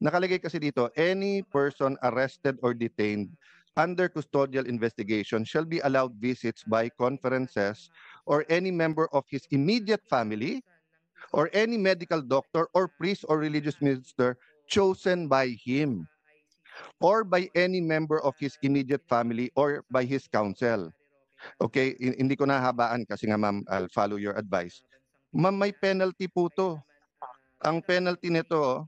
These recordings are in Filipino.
Nakalagay kasi dito, any person arrested or detained under custodial investigation shall be allowed visits by conferences or any member of his immediate family or any medical doctor or priest or religious minister chosen by him or by any member of his immediate family or by his counsel. Okay, hindi ko nahabaan kasi nga ma'am, I'll follow your advice. Ma'am, may penalty po to. Ang penalty nito,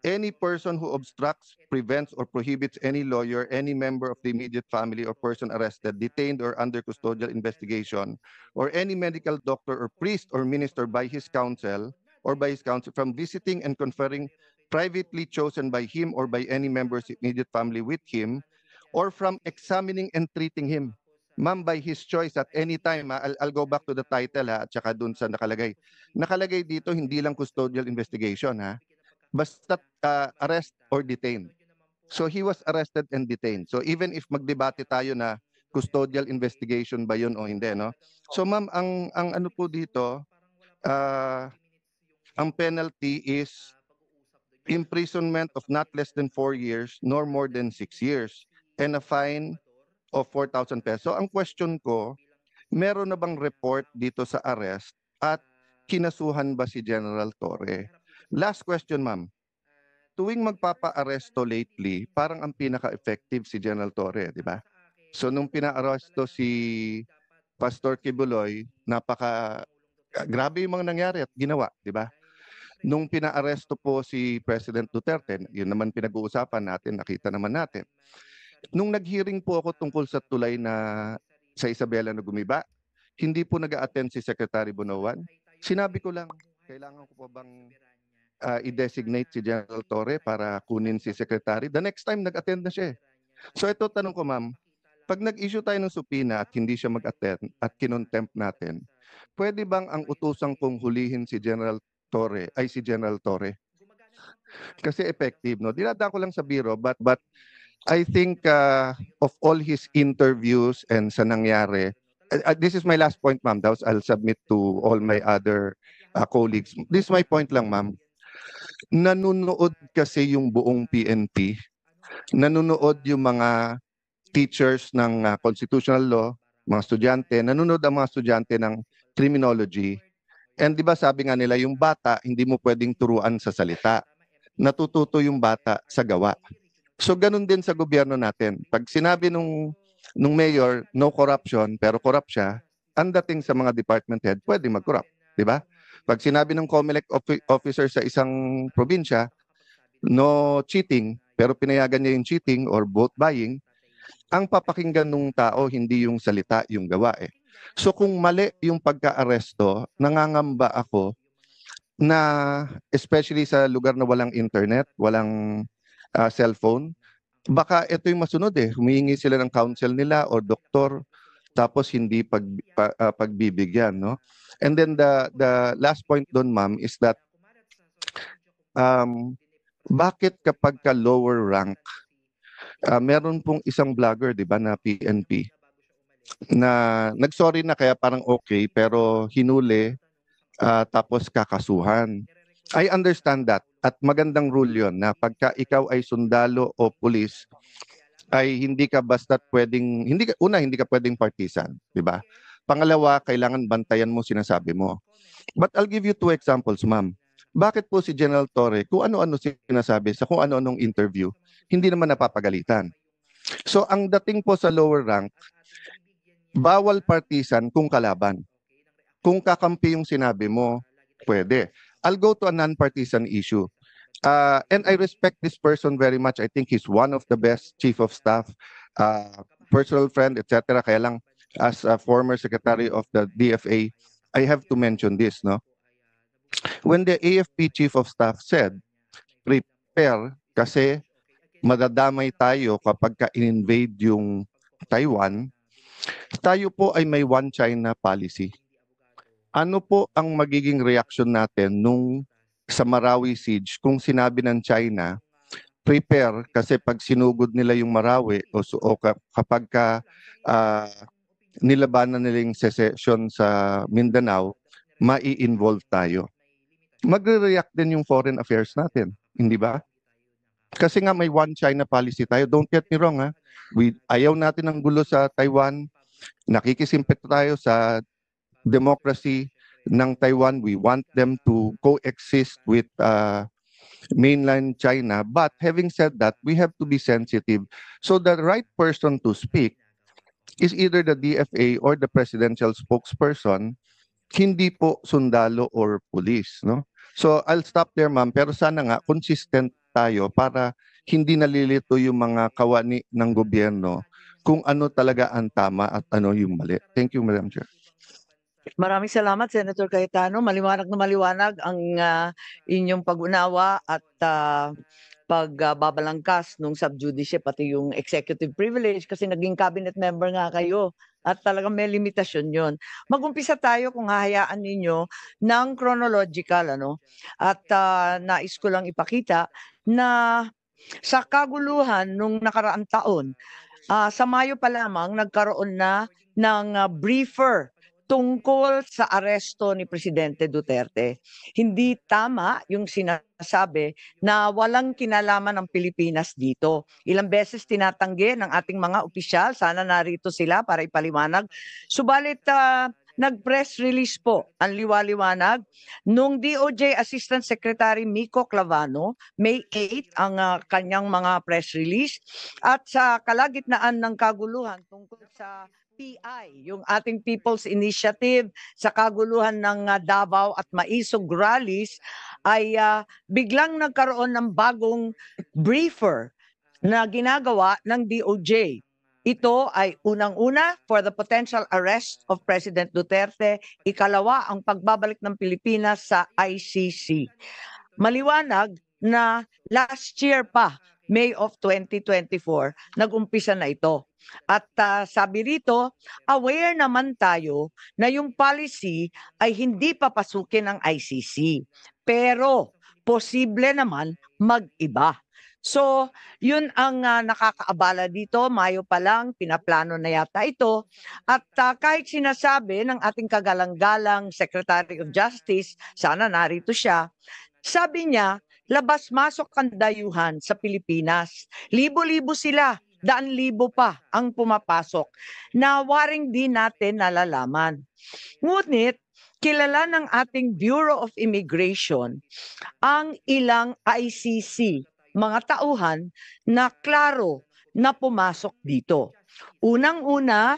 any person who obstructs, prevents, or prohibits any lawyer, any member of the immediate family or person arrested, detained, or under custodial investigation, or any medical doctor or priest or minister by his counsel or by his counsel from visiting and conferring privately chosen by him or by any member's immediate family with him, or from examining and treating him. Ma'am, by his choice at any time, I'll go back to the title at saka dun sa nakalagay. Nakalagay dito, hindi lang custodial investigation basta arrest or detained. So he was arrested and detained. So even if magdebate tayo na custodial investigation ba yun o hindi, no? So ma'am, ang ano po dito, uh, ang penalty is imprisonment of not less than 4 years nor more than 6 years and a fine of 4,000 pesos. So ang question ko, meron na bang report dito sa arrest at kinasuhan ba si General Torre? Last question, ma'am. Tuwing magpapa-aresto lately, parang ang pinaka-effective si General Torre, di ba? So nung pina-aresto si Pastor Kibuloy, grabe yung mga nangyari at ginawa, di ba? Nung pina-aresto po si President Duterte, yun naman pinag-uusapan natin, nakita naman natin. Nung nag-hearing po ako tungkol sa tulay na sa Isabela na gumiba, hindi po nag-a-attend si Secretary Bonoan. Sinabi ko lang, kailangan ko pa bang i-designate si General Torre para kunin si Secretary? The next time, nag-attend na siya. So ito, tanong ko ma'am, pag nag-issue tayo ng supina at hindi siya mag-attend at kinontempt natin, pwede bang ang utusang kong hulihin si General Torre ay si General Torre? Kasi effective, no? Dinadaan ko lang sa biro, but I think of all his interviews and sa nangyari, this is my last point, ma'am. I'll submit to all my other colleagues. This is my point lang, ma'am. Nanonood kasi yung buong PNP. Nanonood yung mga teachers ng constitutional law, mga estudyante. Nanonood ang mga estudyante ng criminology. And di ba sabi nga nila, yung bata, hindi mo pwedeng turuan sa salita. Natututo yung bata sa gawa. So ganun din sa gobyerno natin. Pag sinabi nung mayor, no corruption, pero corrupt siya, ang dating sa mga department head, pwede mag-corrupt. Di ba? Pag sinabi ng COMELEC officer sa isang probinsya, no cheating, pero pinayagan niya yung cheating or vote buying, ang papakinggan ng tao, hindi yung salita, yung gawa eh. So kung mali yung pagka-aresto, nangangamba ako na especially sa lugar na walang internet, walang cellphone, baka ito yung masunod eh. Humihingi sila ng counsel nila o doktor tapos hindi pagbibigyan, no? And then the last point doon, ma'am, is that bakit kapag ka lower rank, meron pong isang vlogger, di ba, na PNP, na nagsorry na kaya parang okay, pero hinuli, tapos kakasuhan. I understand that. At magandang rule yon na pagka ikaw ay sundalo o pulis, ay hindi ka basta pwedeng, hindi ka pwedeng partisan, di ba? Pangalawa, kailangan bantayan mo sinasabi mo. But I'll give you two examples, ma'am. Bakit po si General Torre, kung ano-ano sinasabi sa kung ano-anong interview, hindi naman napapagalitan? So ang dating po sa lower rank, bawal partisan kung kalaban. Kung kakampi yung sinabi mo, pwede. I'll go to a non-partisan issue. And I respect this person very much. I think he's one of the best chief of staff, personal friend, etc. Kaya lang, as a former secretary of the DFA, I have to mention this, no? When the AFP chief of staff said, prepare kasi madadamay tayo kapag ka-invade yung Taiwan, tayo po ay may one China policy. Ano po ang magiging reaction natin nung sa Marawi siege kung sinabi ng China, prepare kasi pag sinugod nila yung Marawi o kapag nilabanan nila yung secession sa Mindanao, mai-involve tayo. Magre-react din yung foreign affairs natin, hindi ba? Kasi nga may one China policy tayo. Don't get me wrong, ha. Ayaw natin ng gulo sa Taiwan. Nakikisimpit tayo sa democracy ng Taiwan. We want them to coexist with mainland China. But having said that, we have to be sensitive. So the right person to speak is either the DFA or the presidential spokesperson, hindi po sundalo or police, no? So I'll stop there, ma'am, pero sana nga consistent tayo para hindi nalilito yung mga kawani ng gobyerno kung ano talaga ang tama at ano yung mali. Thank you, Madam Chair. Maraming salamat, Senator Cayetano. Maliwanag na maliwanag ang inyong pag-unawa at pagbabalangkas nung sub judice pati yung executive privilege kasi naging cabinet member nga kayo at talagang may limitasyon yon. Mag-umpisa tayo kung hahayaan ninyo ng chronological at nais ko lang ipakita na sa kaguluhan nung nakaraang taon, sa Mayo pa lamang nagkaroon na ng briefer tungkol sa aresto ni Presidente Duterte. Hindi tama yung sinasabi na walang kinalaman ng Pilipinas dito. Ilang beses tinatanggi ng ating mga opisyal, sana narito sila para ipaliwanag. Subalit nag-press release po ang liwaliwanag nung DOJ Assistant Secretary Miko Clavano, May 8 ang kanyang mga press release at sa kalagitnaan ng kaguluhan tungkol sa PI, yung ating People's Initiative sa kaguluhan ng Davao at Maisog rallies ay biglang nagkaroon ng bagong briefer na ginagawa ng DOJ. Ito ay unang-una for the potential arrest of President Duterte, ikalawa ang pagbabalik ng Pilipinas sa ICC. Maliwanag na last year pa, May of 2024, nag-umpisa na ito. At sabi rito, aware naman tayo na yung policy ay hindi papasukin ng ICC. Pero posible naman mag-iba. So, yun ang nakakaabala dito. Mayo pa lang, pinaplano na yata ito. At kahit sinasabi ng ating kagalang-galang Secretary of Justice, sana narito siya, sabi niya, labas-masok ang dayuhan sa Pilipinas. Libo-libo sila, daan-libo pa ang pumapasok na waring di natin nalalaman. Ngunit, kilala ng ating Bureau of Immigration ang ilang ICC, mga tauhan na klaro na pumasok dito. Unang-una,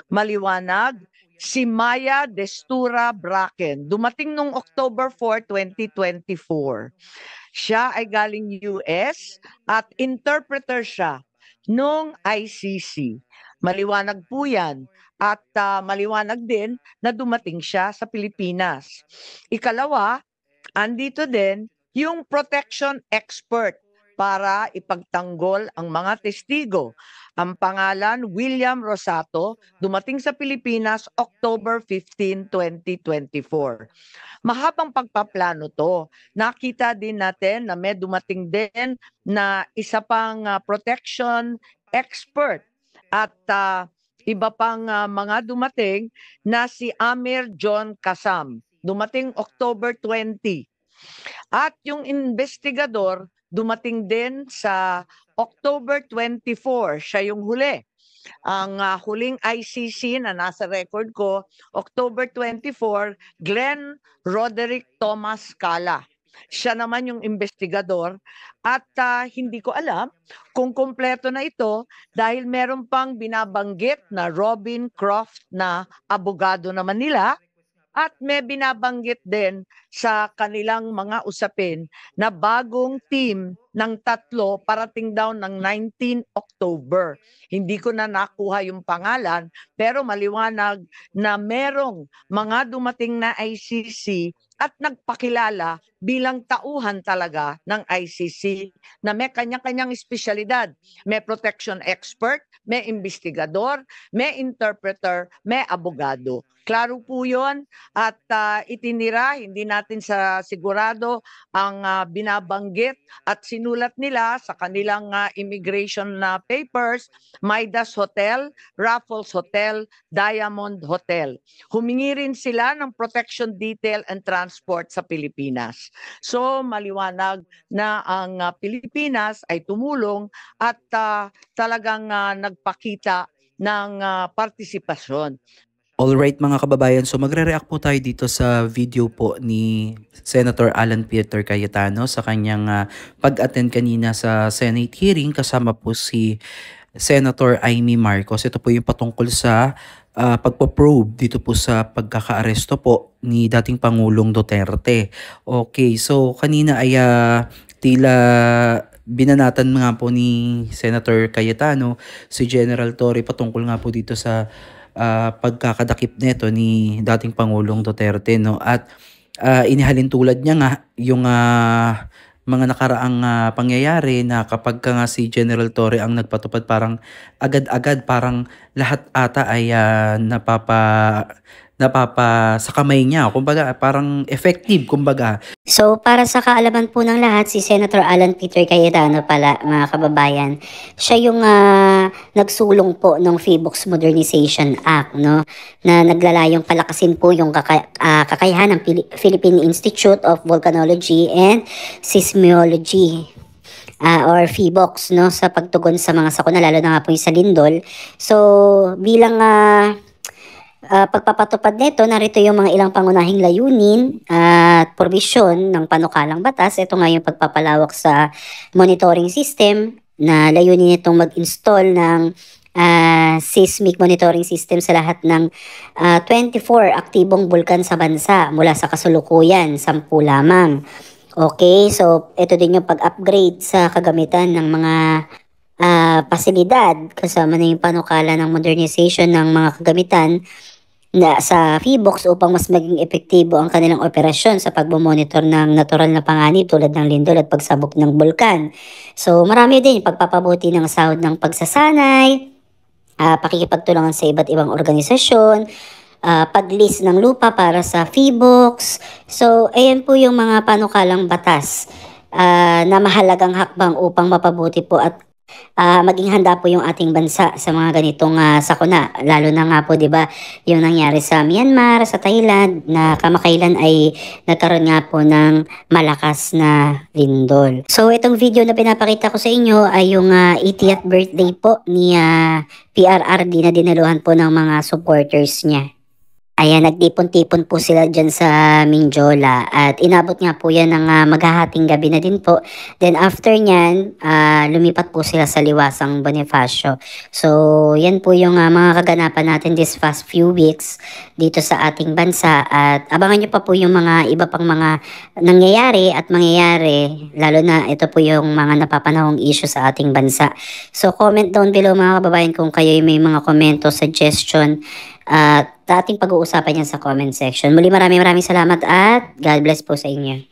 maliwanag, si Maya Destura Bracken, dumating noong October 4, 2024. Siya ay galing US at interpreter siya noong ICC. Maliwanag po yan at maliwanag din na dumating siya sa Pilipinas. Ikalawa, andito din yung protection expert para ipagtanggol ang mga testigo. Ang pangalan, William Rosato, dumating sa Pilipinas October 15, 2024. Mahabang pagpaplano to. Nakita din natin na may dumating din na isa pang protection expert at iba pang mga dumating na si Amir John Kasam. Dumating October 20. At yung investigador, dumating din sa October 24, siya yung huli. Ang huling ICC na nasa record ko, October 24, Glenn Roderick Thomas Cala. Siya naman yung investigador at hindi ko alam kung kumpleto na ito dahil meron pang binabanggit na Robin Croft na abogado naman nila. At may binabanggit din sa kanilang mga usapin na bagong team ng tatlo parating daw ng 19 October. Hindi ko na nakuha yung pangalan pero maliwanag na merong mga dumating na ICC at nagpakilala bilang tauhan talaga ng ICC na may kanya-kanyang espesyalidad. May protection expert, may investigador, may interpreter, may abogado. Klaro po yun at itinira, hindi natin sa sigurado ang binabanggit at sinulat nila sa kanilang immigration papers, Midas Hotel, Raffles Hotel, Diamond Hotel. Humingi rin sila ng protection detail and transport sa Pilipinas. So maliwanag na ang Pilipinas ay tumulong at talagang nagpakita ng partisipasyon. Alright mga kababayan, so magre-react po tayo dito sa video po ni Senator Alan Peter Cayetano sa kanyang pag-attend kanina sa Senate hearing kasama po si Senator Amy Marcos. Ito po yung patungkol sa pagpo-probe dito po sa pagkakaaresto po ni dating Pangulong Duterte. Okay, so kanina ay tila binanatan nga po ni Senator Cayetano si General Torre patungkol nga po dito sa pagkakadakip nito ni dating Pangulong Duterte, no? At inihalin tulad niya nga yung mga nakaraang pangyayari na kapag ka nga si General Torre ang nagpatupad parang agad-agad parang lahat ata ay napapa sa kamay niya, kumbaga parang effective kumbaga. So para sa kaalaman po ng lahat, si Senator Alan Peter Cayetano pala mga kababayan, siya yung nagsulong po ng PHIVOLCS Modernization Act, no, na naglalayong palakasin po yung kakayahan ng Philippine Institute of Volcanology and Seismology or PHIVOLCS, no, sa pagtugon sa mga sakuna, lalo na nga po yung sa lindol. So bilang pagpapatupad nito, narito yung mga ilang pangunahing layunin at probisyon ng panukalang batas. Ito nga yung pagpapalawak sa monitoring system na layunin nitong mag-install ng seismic monitoring system sa lahat ng 24 aktibong bulkan sa bansa mula sa kasulukuyan, 10 lamang. Okay, so ito din yung pag-upgrade sa kagamitan ng mga pasilidad kasama na yung panukala ng modernization ng mga kagamitan na sa PHIVOLCS upang mas maging epektibo ang kanilang operasyon sa pagmamonitor ng natural na panganib tulad ng lindol at pagsabog ng bulkan. So marami din pagpapabuti ng sahod ng pagsasanay, pakikipagtulungan sa iba't ibang organisasyon, pag-list ng lupa para sa PHIVOLCS. So ayan po yung mga panukalang batas na mahalagang hakbang upang mapabuti po at maging handa po yung ating bansa sa mga ganitong sakuna, lalo na nga po 'di ba yung nangyari sa Myanmar, sa Thailand na kamakailan ay nagkaroon nga po ng malakas na lindol. So itong video na pinapakita ko sa inyo ay yung 80th birthday po ni PRRD na dinaluhan po ng mga supporters niya. Ayan, nagtipon-tipon po sila dyan sa Minjola at inabot nga po yan ng maghahating gabi na din po. Then after nyan, lumipat po sila sa Liwasang Bonifacio. So yan po yung mga kaganapan natin this past few weeks dito sa ating bansa at abangan nyo pa po yung mga iba pang mga nangyayari at mangyayari, lalo na ito po yung mga napapanahong issue sa ating bansa. So comment down below mga kababayan kung kayo may mga komento, suggestion at ating pag-uusapan yan sa comment section. Muli maraming salamat at God bless po sa inyo.